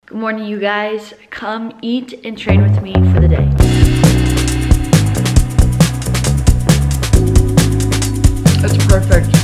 Good morning, you guys. Come eat and train with me for the day. It's perfect.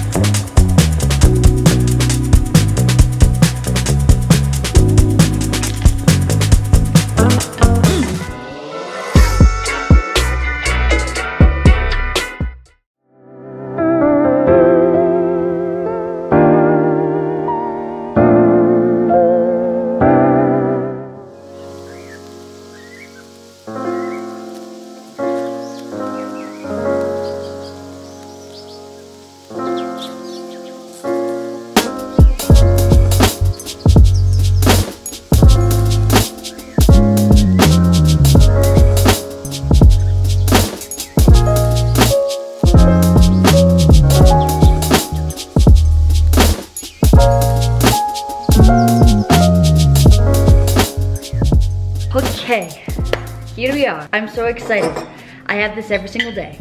Okay, here we are. I'm so excited. I have this every single day.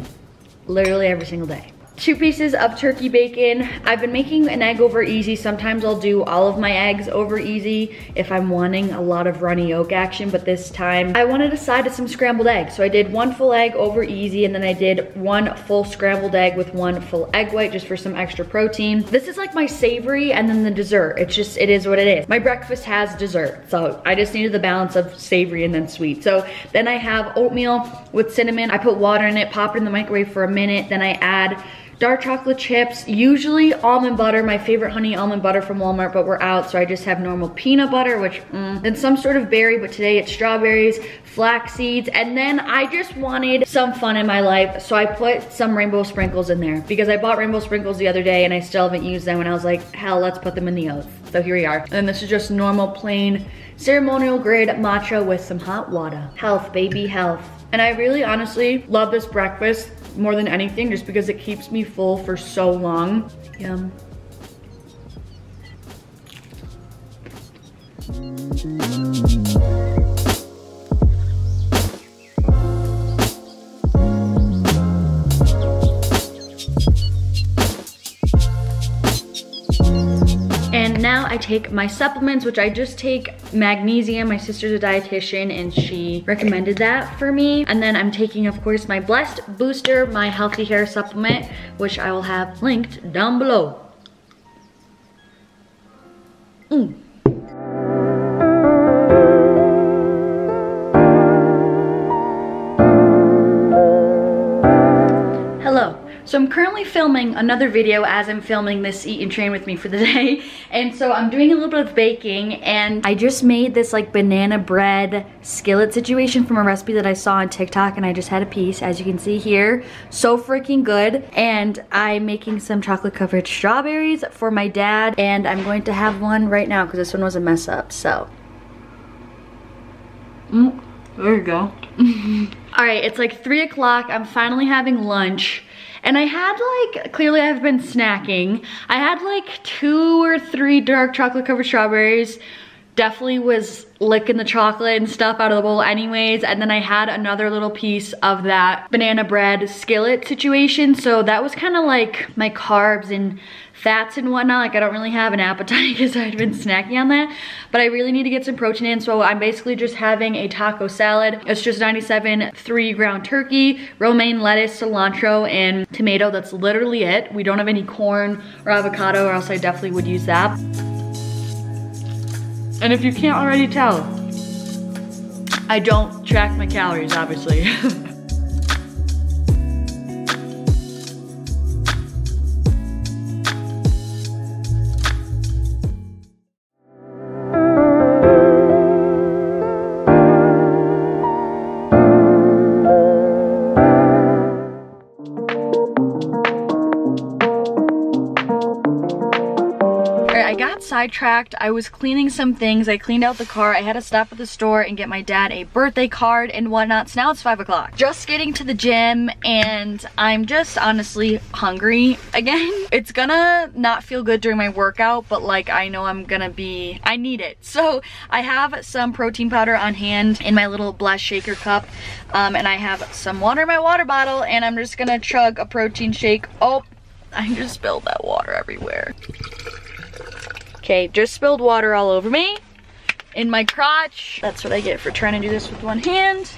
Literally every single day. 2 pieces of turkey bacon. I've been making an egg over easy. Sometimes I'll do all of my eggs over easy if I'm wanting a lot of runny yolk action, but this time I wanted a side of some scrambled eggs. So I did 1 full egg over easy, and then I did 1 full scrambled egg with 1 full egg white just for some extra protein. This is like my savory and then the dessert. It is what it is. My breakfast has dessert, so I just needed the balance of savory and then sweet. So then I have oatmeal with cinnamon. I put water in it, pop it in the microwave for a minute, then I add dark chocolate chips, usually almond butter, my favorite honey almond butter from Walmart, but we're out, so I just have normal peanut butter, which, then some sort of berry, but today it's strawberries, flax seeds, and then I just wanted some fun in my life, so I put some rainbow sprinkles in there, because I bought rainbow sprinkles the other day, and I still haven't used them, and I was like, hell, let's put them in the oats. So here we are. And then this is just normal, plain, ceremonial grade matcha with some hot water. Health, baby, health. And I really, honestly, love this breakfast more than anything, just because it keeps me full for so long. Yum. And now I take my supplements, which I just take magnesium. My sister's a dietitian and she recommended that for me. And then I'm taking, of course, my Blessed Booster, my healthy hair supplement, which I will have linked down below. Hello. So I'm currently filming another video as I'm filming this Eat and Train with me for the day. And so I'm doing a little bit of baking, and I just made this like banana bread skillet situation from a recipe that I saw on TikTok, and I just had a piece, as you can see here. So freaking good. And I'm making some chocolate covered strawberries for my dad, and I'm going to have one right now because this one was a mess up, so. There you go. All right, it's like 3 o'clock. I'm finally having lunch. And I had like, clearly I've been snacking. I had like 2 or 3 dark chocolate covered strawberries. Definitely was licking the chocolate and stuff out of the bowl anyways. And then I had another little piece of that banana bread skillet situation. So that was kind of like my carbs and fats and whatnot. Like I don't really have an appetite because I'd been snacking on that, but I really need to get some protein in. So I'm basically just having a taco salad. It's just 97 3-ground turkey, romaine lettuce, cilantro, and tomato. That's literally it. We don't have any corn or avocado, or else I definitely would use that. And if you can't already tell, I don't track my calories, obviously. I got sidetracked. I was cleaning some things. I cleaned out the car. I had to stop at the store and get my dad a birthday card and whatnot. So now it's 5 o'clock. Just getting to the gym, and I'm just honestly hungry again. It's gonna not feel good during my workout, but like I know I need it. So I have some protein powder on hand in my little Bless shaker cup, and I have some water in my water bottle, and I'm just gonna chug a protein shake. Oh, I just spilled that water everywhere. Okay, just spilled water all over me. in my crotch. That's what I get for trying to do this with one hand.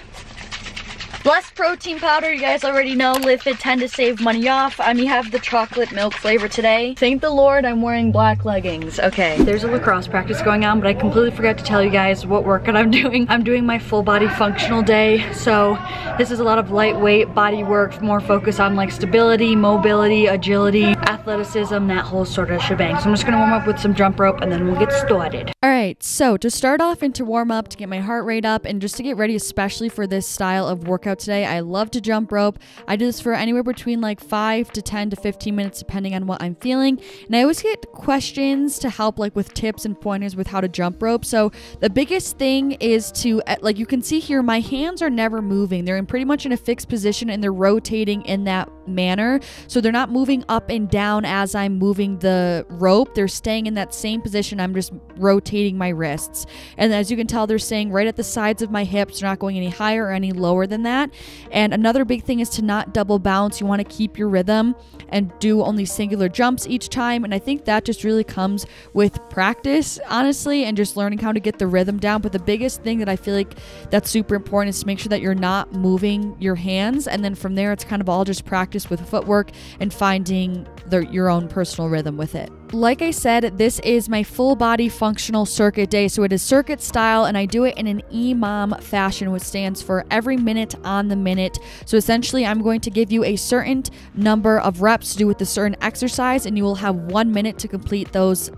Less protein powder, you guys already know. Live-Fit tend to save money off. I have the chocolate milk flavor today. Thank the Lord I'm wearing black leggings. Okay, there's a lacrosse practice going on, but I completely forgot to tell you guys what workout I'm doing. I'm doing my full body functional day. So this is a lot of lightweight body work, more focus on like stability, mobility, agility, athleticism, that whole sort of shebang. So I'm just gonna warm up with some jump rope and then we'll get started. All right, so to start off and to warm up, to get my heart rate up and just to get ready, especially for this style of workout today, I love to jump rope. I do this for anywhere between like 5 to 10 to 15 minutes depending on what I'm feeling. And I always get questions to help like with tips and pointers with how to jump rope. So the biggest thing is to, like you can see here, my hands are never moving. They're pretty much in a fixed position and they're rotating in that manner. So they're not moving up and down as I'm moving the rope. They're staying in that same position. I'm just rotating my wrists. And as you can tell, they're staying right at the sides of my hips. They're not going any higher or any lower than that. And another big thing is to not double bounce. You want to keep your rhythm and do only singular jumps each time. And I think that just really comes with practice, honestly, and just learning how to get the rhythm down. But the biggest thing that I feel like that's super important is to make sure that you're not moving your hands. And then from there, it's kind of all just practice with footwork and finding your own personal rhythm with it. Like I said, this is my full body functional circuit day. So it is circuit style and I do it in an EMOM fashion, which stands for every minute on the minute. So essentially I'm going to give you a certain number of reps to do with a certain exercise and you will have 1 minute to complete those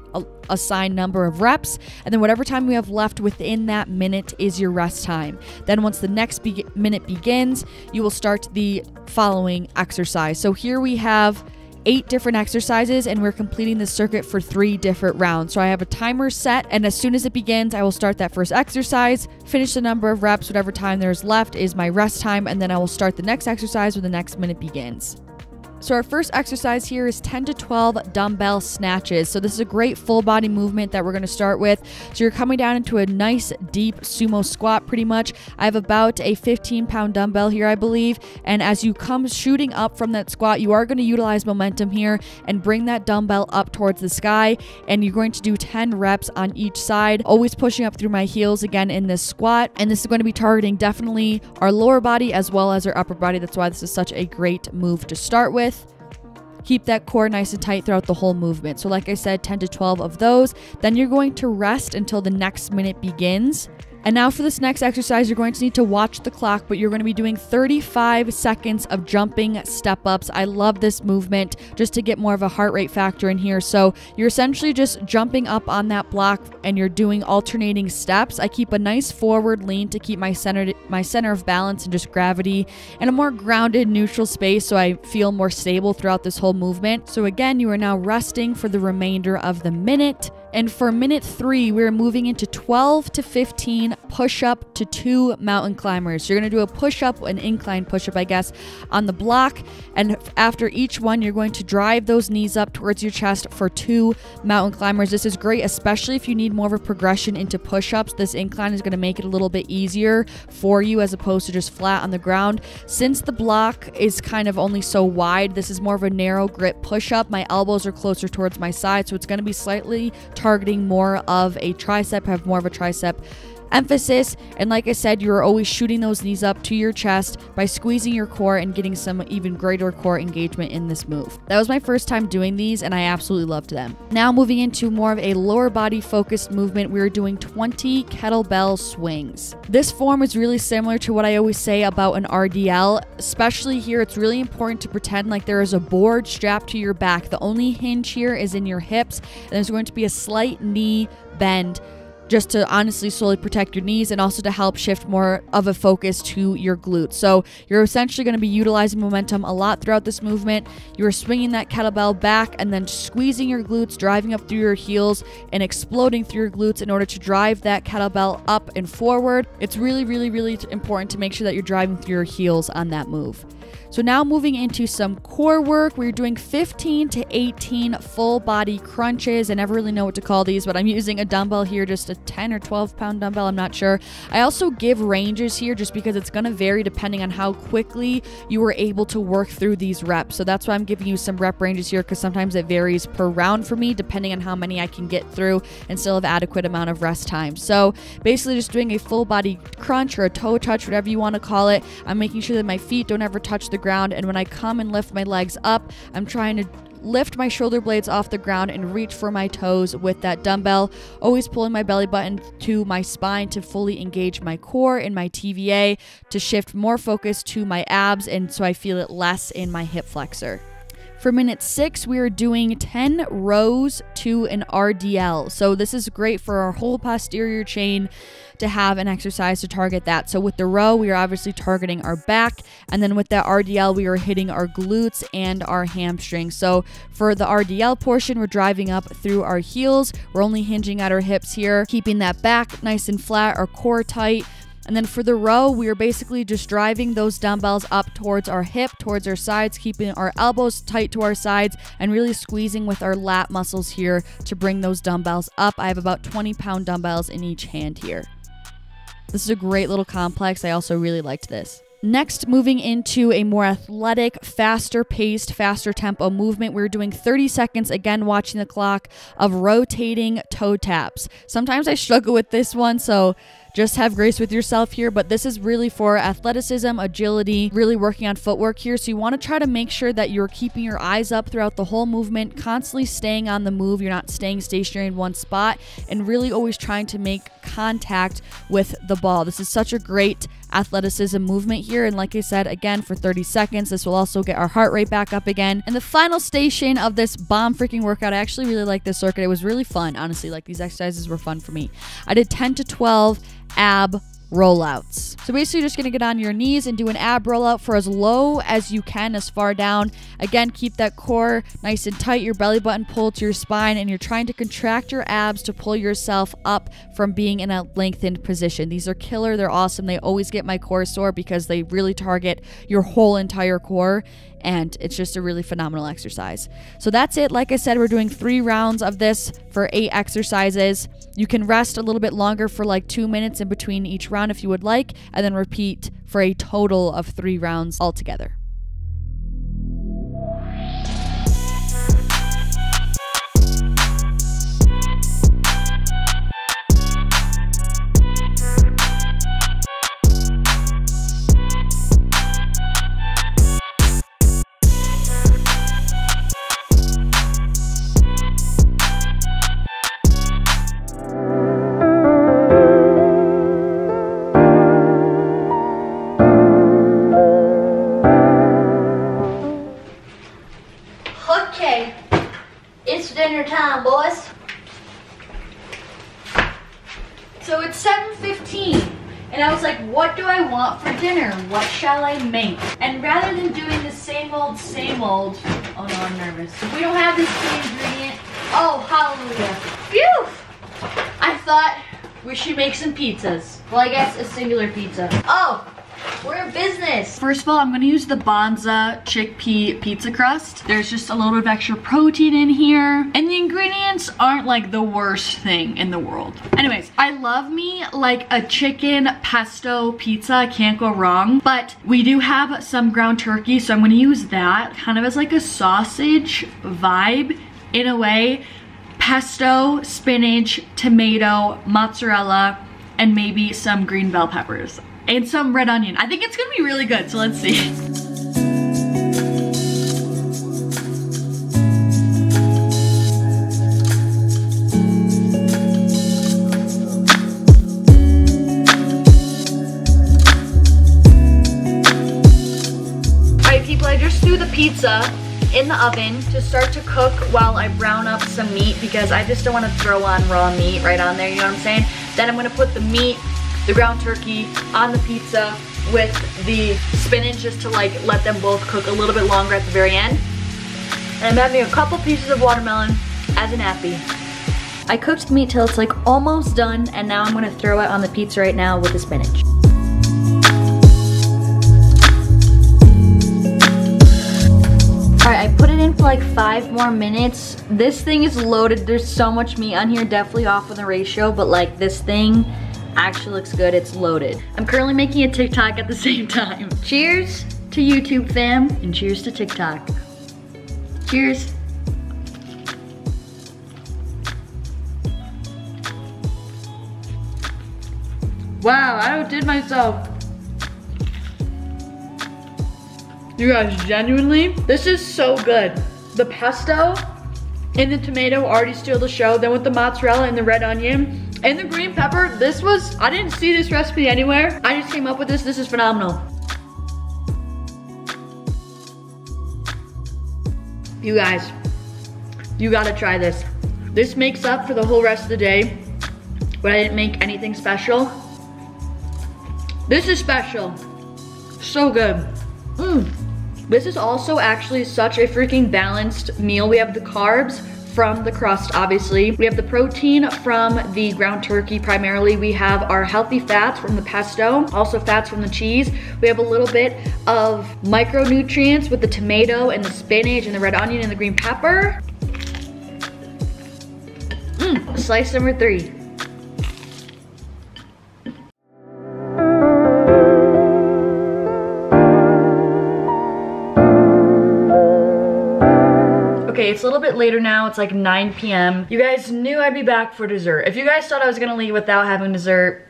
assigned number of reps. And then whatever time we have left within that minute is your rest time. Then once the next minute begins, you will start the following exercise. So here we have 8 different exercises and we're completing the circuit for 3 different rounds. So I have a timer set and as soon as it begins, I will start that first exercise, finish the number of reps, whatever time there's left is my rest time, and then I will start the next exercise when the next minute begins. So our first exercise here is 10 to 12 dumbbell snatches. So this is a great full body movement that we're going to start with. So you're coming down into a nice deep sumo squat pretty much. I have about a 15-pound dumbbell here, I believe. And as you come shooting up from that squat, you are going to utilize momentum here and bring that dumbbell up towards the sky. And you're going to do 10 reps on each side, always pushing up through my heels again in this squat. And this is going to be targeting definitely our lower body as well as our upper body. That's why this is such a great move to start with. Keep that core nice and tight throughout the whole movement. So like I said, 10 to 12 of those. Then you're going to rest until the next minute begins. And now for this next exercise, you're going to need to watch the clock, but you're going to be doing 35 seconds of jumping step-ups. I love this movement just to get more of a heart rate factor in here. So you're essentially just jumping up on that block and you're doing alternating steps. I keep a nice forward lean to keep my center of balance and just gravity in a more grounded, neutral space so I feel more stable throughout this whole movement. So again, you are now resting for the remainder of the minute. And for minute 3, we're moving into 12 to 15 push-up to 2 mountain climbers. So you're going to do a push-up, an incline push-up, I guess, on the block. And after each one, you're going to drive those knees up towards your chest for 2 mountain climbers. This is great, especially if you need more of a progression into push-ups. This incline is going to make it a little bit easier for you as opposed to just flat on the ground. Since the block is kind of only so wide, this is more of a narrow grip push-up. My elbows are closer towards my side, so it's going to be slightly targeting more of a tricep, have more of a tricep emphasis. And like I said, you're always shooting those knees up to your chest by squeezing your core and getting some even greater core engagement in this move. That was my first time doing these and I absolutely loved them. Now moving into more of a lower body focused movement, we're doing 20 kettlebell swings. This form is really similar to what I always say about an RDL. Especially here, it's really important to pretend like there is a board strapped to your back. The only hinge here is in your hips, and there's going to be a slight knee bend just to honestly slowly protect your knees and also to help shift more of a focus to your glutes. So you're essentially going to be utilizing momentum a lot throughout this movement. You're swinging that kettlebell back and then squeezing your glutes, driving up through your heels and exploding through your glutes in order to drive that kettlebell up and forward. It's really, really, really important to make sure that you're driving through your heels on that move. So now moving into some core work, we're doing 15 to 18 full body crunches. I never really know what to call these, but I'm using a dumbbell here, just a 10 or 12 pound dumbbell, I'm not sure. I also give ranges here just because it's going to vary depending on how quickly you were able to work through these reps. So that's why I'm giving you some rep ranges here, because sometimes it varies per round for me depending on how many I can get through and still have adequate amount of rest time. So basically just doing a full body crunch or a toe touch, whatever you want to call it. I'm making sure that my feet don't ever touch the ground, and when I come and lift my legs up, I'm trying to lift my shoulder blades off the ground and reach for my toes with that dumbbell, always pulling my belly button to my spine to fully engage my core and my TVA to shift more focus to my abs, and so I feel it less in my hip flexor. For minute 6, we are doing 10 rows to an RDL. So this is great for our whole posterior chain to have an exercise to target that. So with the row, we are obviously targeting our back, and then with that RDL, we are hitting our glutes and our hamstrings. So for the RDL portion, we're driving up through our heels. We're only hinging at our hips here, keeping that back nice and flat, our core tight. And then for the row, we are basically just driving those dumbbells up towards our hip, towards our sides, keeping our elbows tight to our sides, and really squeezing with our lat muscles here to bring those dumbbells up. I have about 20-pound dumbbells in each hand here. This is a great little complex. I also really liked this. Next, moving into a more athletic, faster paced, faster tempo movement, we're doing 30 seconds, again watching the clock, of rotating toe taps. Sometimes I struggle with this one, so just have grace with yourself here, but this is really for athleticism, agility, really working on footwork here. So you want to try to make sure that you're keeping your eyes up throughout the whole movement, constantly staying on the move. You're not staying stationary in one spot, and really always trying to make contact with the ball. This is such a great athleticism movement here, and like I said, again for 30 seconds. This will also get our heart rate back up again. And the final station of this bomb freaking workout, I actually really like this circuit. It was really fun, honestly. Like, these exercises were fun for me. I did 10 to 12 ab rollouts. So basically just going to get on your knees and do an ab rollout for as low as you can, as far down. Again, keep that core nice and tight, your belly button pulled to your spine, and you're trying to contract your abs to pull yourself up from being in a lengthened position. These are killer. They're awesome. They always get my core sore because they really target your whole entire core, and it's just a really phenomenal exercise. So that's it. Like I said, we're doing 3 rounds of this for 8 exercises. You can rest a little bit longer for like 2 minutes in between each round if you would like, and then repeat for a total of 3 rounds altogether. Okay, it's dinner time, boys. So it's 7:15, and I was like, what do I want for dinner? What shall I make? And rather than doing the same old, oh no, I'm nervous. We don't have this key ingredient. Oh, hallelujah. Phew! I thought we should make some pizzas. Well, I guess a singular pizza. Oh! We're in business. First of all, I'm gonna use the Bonza chickpea pizza crust. There's just a little bit of extra protein in here, and the ingredients aren't like the worst thing in the world. Anyways, I love me like a chicken pesto pizza, can't go wrong. But we do have some ground turkey, so I'm gonna use that kind of as like a sausage vibe in a way. Pesto, spinach, tomato, mozzarella, and maybe some green bell peppers. And some red onion. I think it's gonna be really good, so let's see. Alright people, I just threw the pizza in the oven to start to cook while I brown up some meat, because I just don't want to throw on raw meat right on there, you know what I'm saying? Then I'm gonna put the meat, the ground turkey, on the pizza with the spinach, just to like let them both cook a little bit longer at the very end. And I'm having a couple pieces of watermelon as an appy. I cooked the meat till it's like almost done, and now I'm gonna throw it on the pizza right now with the spinach. right, I put it in for like 5 more minutes. This thing is loaded. There's so much meat on here, definitely off on the ratio, but like this thing actually looks good. It's loaded. I'm currently making a TikTok at the same time. Cheers to YouTube fam, and cheers to TikTok. Cheers. Wow, I outdid myself. You guys, genuinely, this is so good. The pesto and the tomato already steal the show. Then with the mozzarella and the red onion and the green pepper, this was, I didn't see this recipe anywhere. I just came up with this. This is phenomenal. You guys, you gotta try this. This makes up for the whole rest of the day when I didn't make anything special. This is special. So good. This is also actually such a freaking balanced meal. We have the carbs from the crust, obviously. We have the protein from the ground turkey primarily. We have our healthy fats from the pesto, also fats from the cheese. We have a little bit of micronutrients with the tomato and the spinach and the red onion and the green pepper. Slice number 3. Okay, it's a little bit later now. It's like 9 p.m. You guys knew I'd be back for dessert. If you guys thought I was gonna leave without having dessert,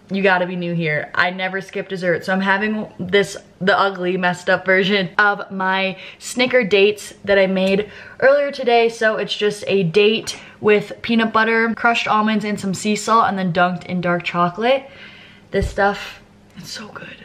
you gotta be new here. I never skip dessert. So I'm having the ugly, messed up version of my Snicker dates that I made earlier today. So it's just a date with peanut butter, crushed almonds, and some sea salt, and then dunked in dark chocolate. This stuff, it's so good.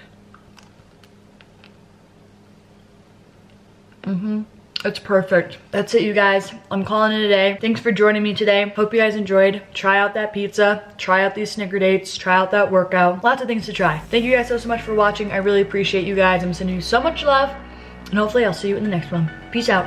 It's perfect. That's it, you guys. I'm calling it a day. Thanks for joining me today. Hope you guys enjoyed. Try out that pizza. Try out these Snicker dates. Try out that workout. Lots of things to try. Thank you guys so much for watching. I really appreciate you guys. I'm sending you so much love. And hopefully I'll see you in the next one. Peace out.